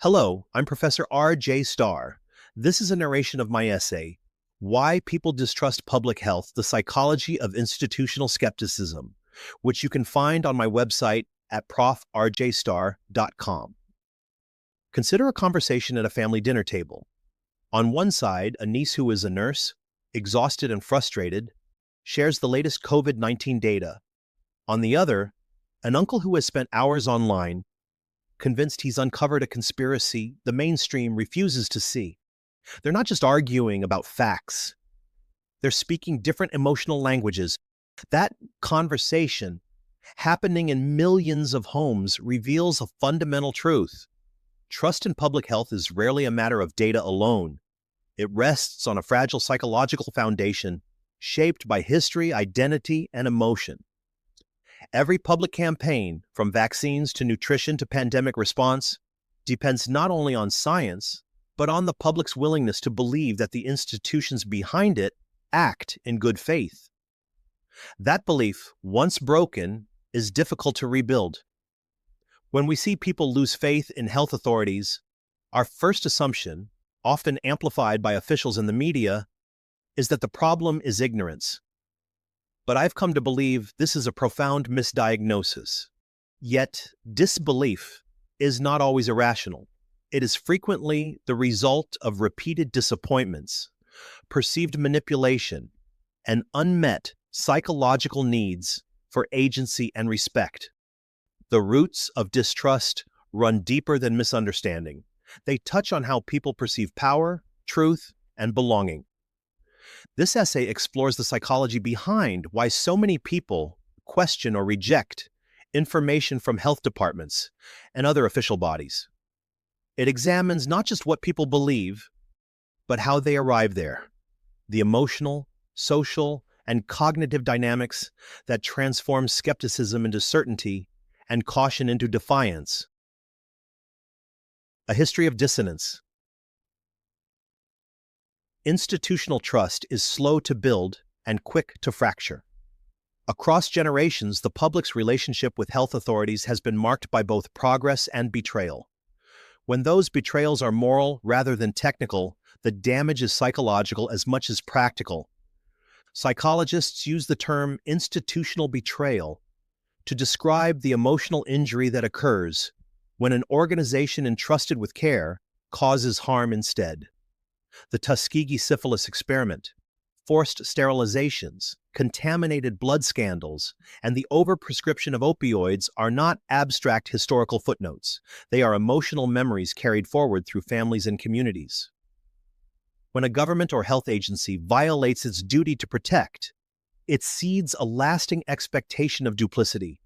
Hello, I'm Professor R.J. Starr. This is a narration of my essay, Why People Distrust Public Health, The Psychology of Institutional Skepticism, which you can find on my website at profrjstarr.com. Consider a conversation at a family dinner table. On one side, a niece who is a nurse, exhausted and frustrated, shares the latest COVID-19 data. On the other, an uncle who has spent hours online convinced he's uncovered a conspiracy the mainstream refuses to see. They're not just arguing about facts. They're speaking different emotional languages. That conversation, happening in millions of homes, reveals a fundamental truth. Trust in public health is rarely a matter of data alone. It rests on a fragile psychological foundation shaped by history, identity, and emotion. Every public campaign, from vaccines to nutrition to pandemic response, depends not only on science, but on the public's willingness to believe that the institutions behind it act in good faith. That belief, once broken, is difficult to rebuild. When we see people lose faith in health authorities, our first assumption, often amplified by officials in the media, is that the problem is ignorance. But I've come to believe this is a profound misdiagnosis. Yet, disbelief is not always irrational. It is frequently the result of repeated disappointments, perceived manipulation, and unmet psychological needs for agency and respect. The roots of distrust run deeper than misunderstanding. They touch on how people perceive power, truth, and belonging. This essay explores the psychology behind why so many people question or reject information from health departments and other official bodies. It examines not just what people believe, but how they arrive there, the emotional, social, and cognitive dynamics that transform skepticism into certainty and caution into defiance. A history of dissonance. Institutional trust is slow to build and quick to fracture. Across generations, the public's relationship with health authorities has been marked by both progress and betrayal. When those betrayals are moral rather than technical, the damage is psychological as much as practical. Psychologists use the term institutional betrayal to describe the emotional injury that occurs when an organization entrusted with care causes harm instead. The Tuskegee syphilis experiment, forced sterilizations, contaminated blood scandals, and the overprescription of opioids are not abstract historical footnotes. They are emotional memories carried forward through families and communities. When a government or health agency violates its duty to protect, it seeds a lasting expectation of duplicity.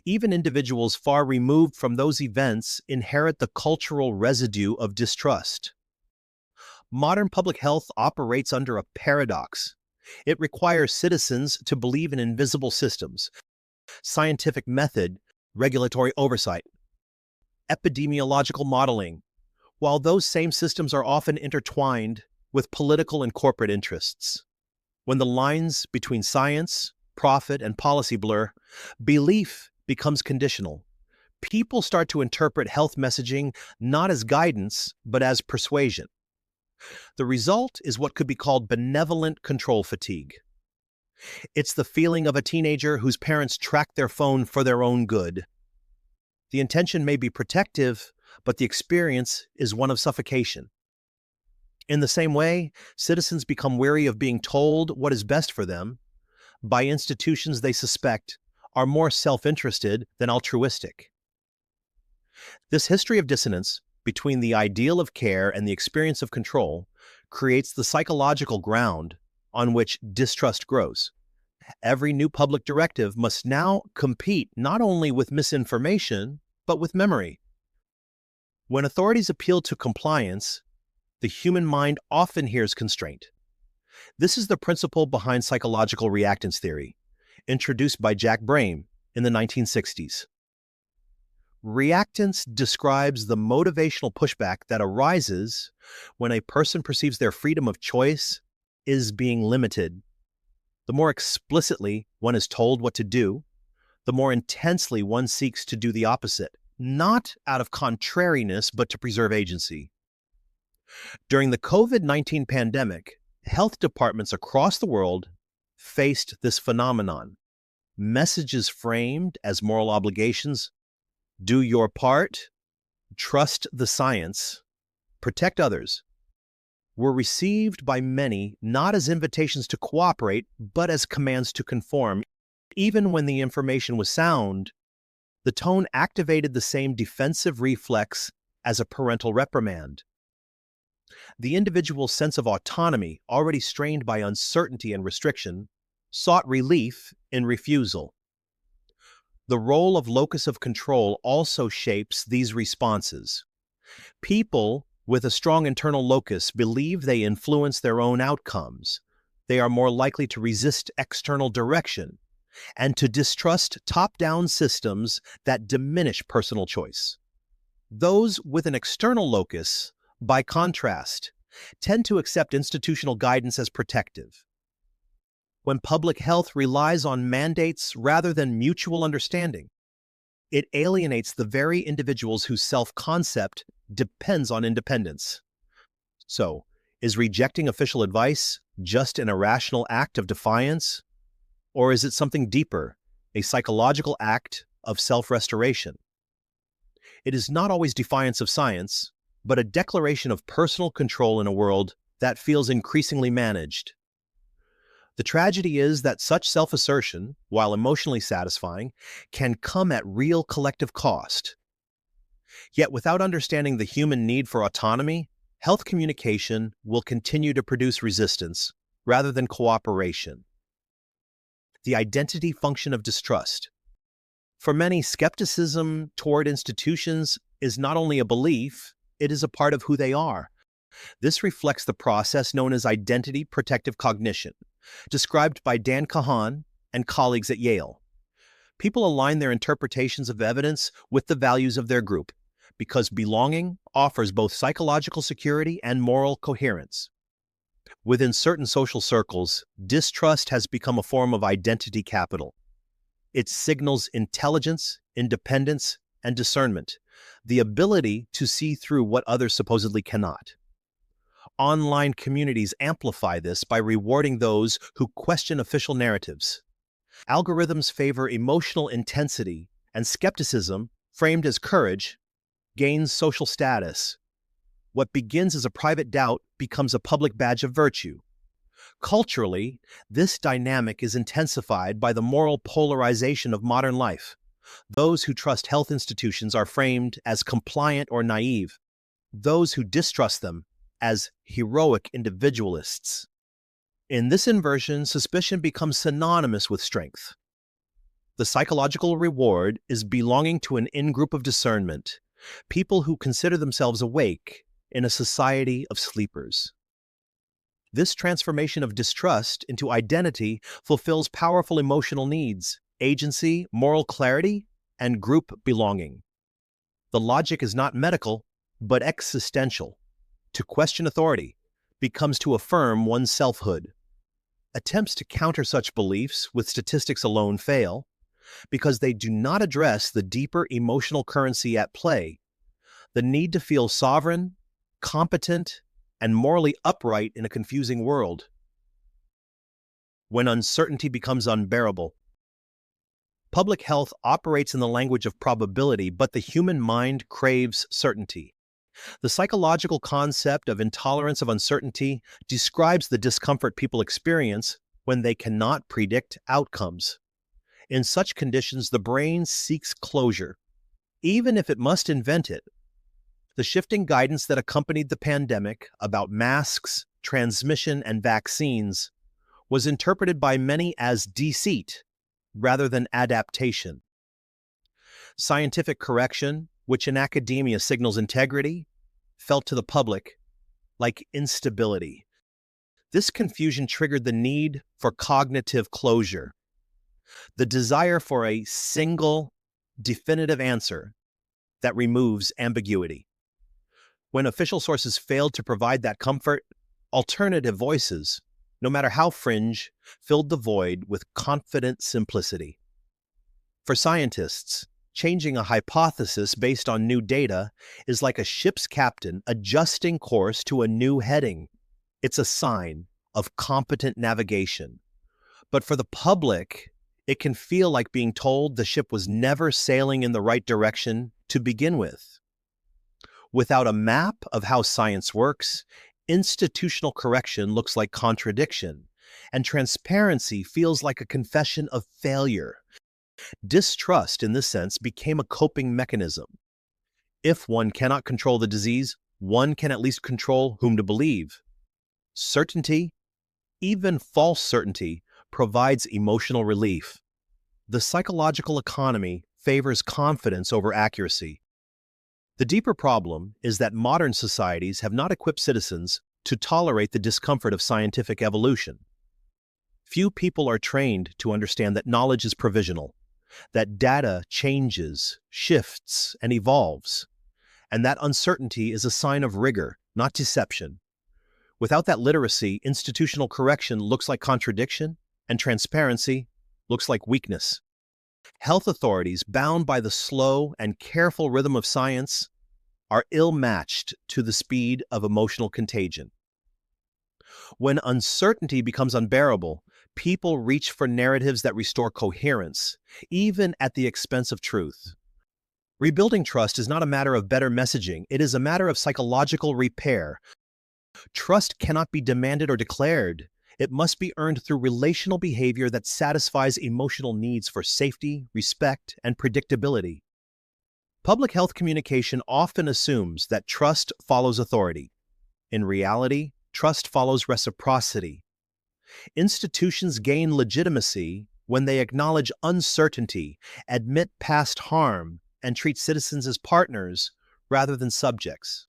Even individuals far removed from those events inherit the cultural residue of distrust. Modern public health operates under a paradox. It requires citizens to believe in invisible systems, scientific method, regulatory oversight, epidemiological modeling, while those same systems are often intertwined with political and corporate interests. When the lines between science, profit, and policy blur, belief becomes conditional. People start to interpret health messaging not as guidance, but as persuasion. The result is what could be called benevolent control fatigue. It's the feeling of a teenager whose parents track their phone for their own good. The intention may be protective, but the experience is one of suffocation. In the same way, citizens become weary of being told what is best for them by institutions they suspect are more self-interested than altruistic. This history of dissonance between the ideal of care and the experience of control creates the psychological ground on which distrust grows. Every new public directive must now compete not only with misinformation, but with memory. When authorities appeal to compliance, the human mind often hears constraint. This is the principle behind psychological reactance theory, introduced by Jack Brame in the 1960s. Reactance describes the motivational pushback that arises when a person perceives their freedom of choice is being limited. The more explicitly one is told what to do, the more intensely one seeks to do the opposite. not out of contrariness, but to preserve agency. During the COVID-19 pandemic, health departments across the world faced this phenomenon. Messages framed as moral obligations: do your part, trust the science, protect others, were received by many not as invitations to cooperate, but as commands to conform. Even when the information was sound, the tone activated the same defensive reflex as a parental reprimand. The individual's sense of autonomy, already strained by uncertainty and restriction, sought relief in refusal. The role of locus of control also shapes these responses. People with a strong internal locus believe they influence their own outcomes. They are more likely to resist external direction and to distrust top-down systems that diminish personal choice. Those with an external locus, by contrast, tend to accept institutional guidance as protective. When public health relies on mandates rather than mutual understanding, it alienates the very individuals whose self-concept depends on independence. So, is rejecting official advice just an irrational act of defiance? Or is it something deeper, a psychological act of self-restoration? It is not always defiance of science, but a declaration of personal control in a world that feels increasingly managed. The tragedy is that such self-assertion, while emotionally satisfying, can come at real collective cost. Yet without understanding the human need for autonomy, health communication will continue to produce resistance rather than cooperation. The identity function of distrust. For many, skepticism toward institutions is not only a belief, it is a part of who they are. This reflects the process known as identity protective cognition, described by Dan Kahan and colleagues at Yale. People align their interpretations of evidence with the values of their group, because belonging offers both psychological security and moral coherence. Within certain social circles, distrust has become a form of identity capital. It signals intelligence, independence, and discernment, the ability to see through what others supposedly cannot. Online communities amplify this by rewarding those who question official narratives. Algorithms favor emotional intensity, and skepticism, framed as courage, gains social status. What begins as a private doubt becomes a public badge of virtue. Culturally, this dynamic is intensified by the moral polarization of modern life. Those who trust health institutions are framed as compliant or naive. Those who distrust them as heroic individualists. In this inversion, suspicion becomes synonymous with strength. The psychological reward is belonging to an in-group of discernment, people who consider themselves awake in a society of sleepers. This transformation of distrust into identity fulfills powerful emotional needs: agency, moral clarity, and group belonging. The logic is not medical, but existential. To question authority becomes to affirm one's selfhood. Attempts to counter such beliefs with statistics alone fail, because they do not address the deeper emotional currency at play: the need to feel sovereign, competent, and morally upright in a confusing world. When uncertainty becomes unbearable, public health operates in the language of probability, but the human mind craves certainty. The psychological concept of intolerance of uncertainty describes the discomfort people experience when they cannot predict outcomes. In such conditions, the brain seeks closure, even if it must invent it. The shifting guidance that accompanied the pandemic about masks, transmission, and vaccines was interpreted by many as deceit rather than adaptation. Scientific correction, which in academia signals integrity, felt to the public like instability. This confusion triggered the need for cognitive closure, the desire for a single, definitive answer that removes ambiguity. When official sources failed to provide that comfort, alternative voices, no matter how fringe, filled the void with confident simplicity. For scientists, Changing a hypothesis based on new data is like a ship's captain adjusting course to a new heading. It's a sign of competent navigation. But for the public, it can feel like being told the ship was never sailing in the right direction to begin with. Without a map of how science works, institutional correction looks like contradiction, and transparency feels like a confession of failure. Distrust, in this sense, became a coping mechanism. If one cannot control the disease, one can at least control whom to believe. Certainty, even false certainty, provides emotional relief. The psychological economy favors confidence over accuracy. The deeper problem is that modern societies have not equipped citizens to tolerate the discomfort of scientific evolution. Few people are trained to understand that knowledge is provisional, that data changes, shifts, and evolves, and that uncertainty is a sign of rigor, not deception. Without that literacy, institutional correction looks like contradiction, and transparency looks like weakness. Health authorities, bound by the slow and careful rhythm of science, are ill-matched to the speed of emotional contagion. When uncertainty becomes unbearable, people reach for narratives that restore coherence, even at the expense of truth. Rebuilding trust is not a matter of better messaging, it is a matter of psychological repair. Trust cannot be demanded or declared. It must be earned through relational behavior that satisfies emotional needs for safety, respect, and predictability. Public health communication often assumes that trust follows authority. In reality, trust follows reciprocity. Institutions gain legitimacy when they acknowledge uncertainty, admit past harm, and treat citizens as partners rather than subjects.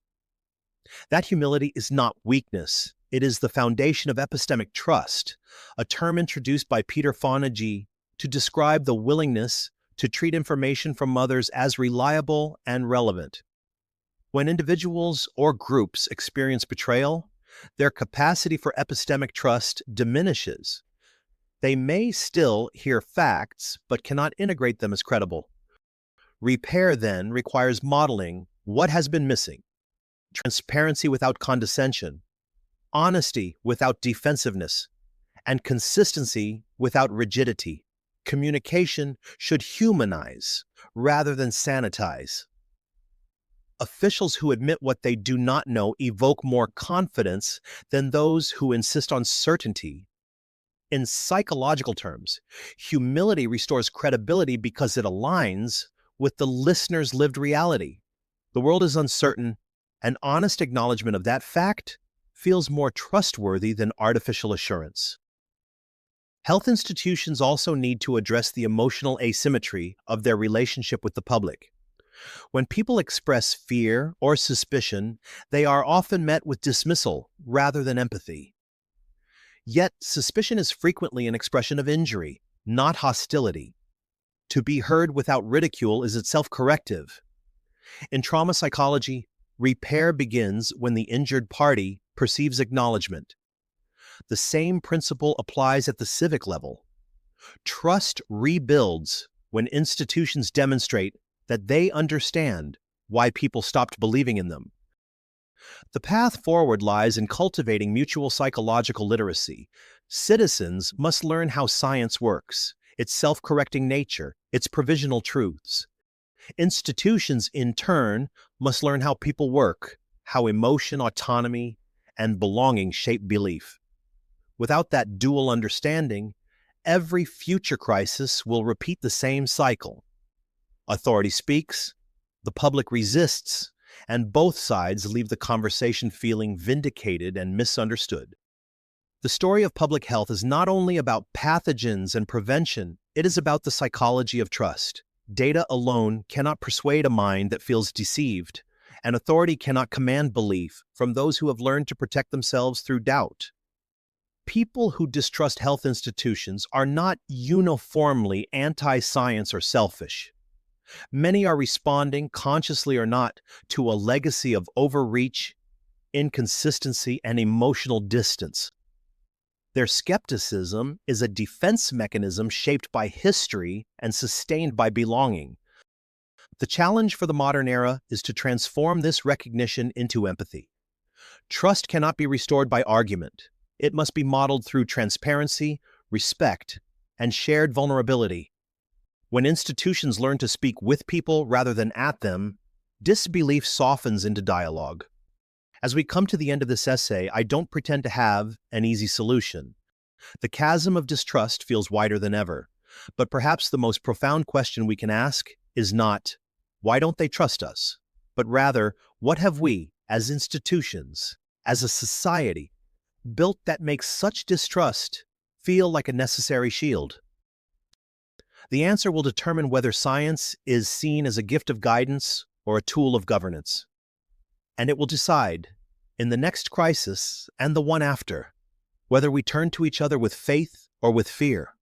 That humility is not weakness. It is the foundation of epistemic trust, a term introduced by Peter Fonagy to describe the willingness to treat information from others as reliable and relevant. When individuals or groups experience betrayal, their capacity for epistemic trust diminishes. They may still hear facts, but cannot integrate them as credible. Repair, then, requires modeling what has been missing: transparency without condescension, honesty without defensiveness, and consistency without rigidity. Communication should humanize rather than sanitize. Officials who admit what they do not know evoke more confidence than those who insist on certainty. In psychological terms, humility restores credibility because it aligns with the listener's lived reality. The world is uncertain, and honest acknowledgement of that fact feels more trustworthy than artificial assurance. Health institutions also need to address the emotional asymmetry of their relationship with the public. When people express fear or suspicion, they are often met with dismissal rather than empathy. Yet, suspicion is frequently an expression of injury, not hostility. To be heard without ridicule is itself corrective. In trauma psychology, repair begins when the injured party perceives acknowledgement. The same principle applies at the civic level. Trust rebuilds when institutions demonstrate that they understand why people stopped believing in them. The path forward lies in cultivating mutual psychological literacy. Citizens must learn how science works, its self-correcting nature, its provisional truths. Institutions, in turn, must learn how people work, how emotion, autonomy, and belonging shape belief. Without that dual understanding, every future crisis will repeat the same cycle. Authority speaks, the public resists, and both sides leave the conversation feeling vindicated and misunderstood. The story of public health is not only about pathogens and prevention, it is about the psychology of trust. Data alone cannot persuade a mind that feels deceived, and authority cannot command belief from those who have learned to protect themselves through doubt. People who distrust health institutions are not uniformly anti-science or selfish. Many are responding, consciously or not, to a legacy of overreach, inconsistency, and emotional distance. Their skepticism is a defense mechanism shaped by history and sustained by belonging. The challenge for the modern era is to transform this recognition into empathy. Trust cannot be restored by argument. It must be modeled through transparency, respect, and shared vulnerability. When institutions learn to speak with people rather than at them, disbelief softens into dialogue. As we come to the end of this essay, I don't pretend to have an easy solution. The chasm of distrust feels wider than ever, but perhaps the most profound question we can ask is not, why don't they trust us? But rather, what have we, as institutions, as a society, built that makes such distrust feel like a necessary shield? The answer will determine whether science is seen as a gift of guidance or a tool of governance. And it will decide, in the next crisis and the one after, whether we turn to each other with faith or with fear.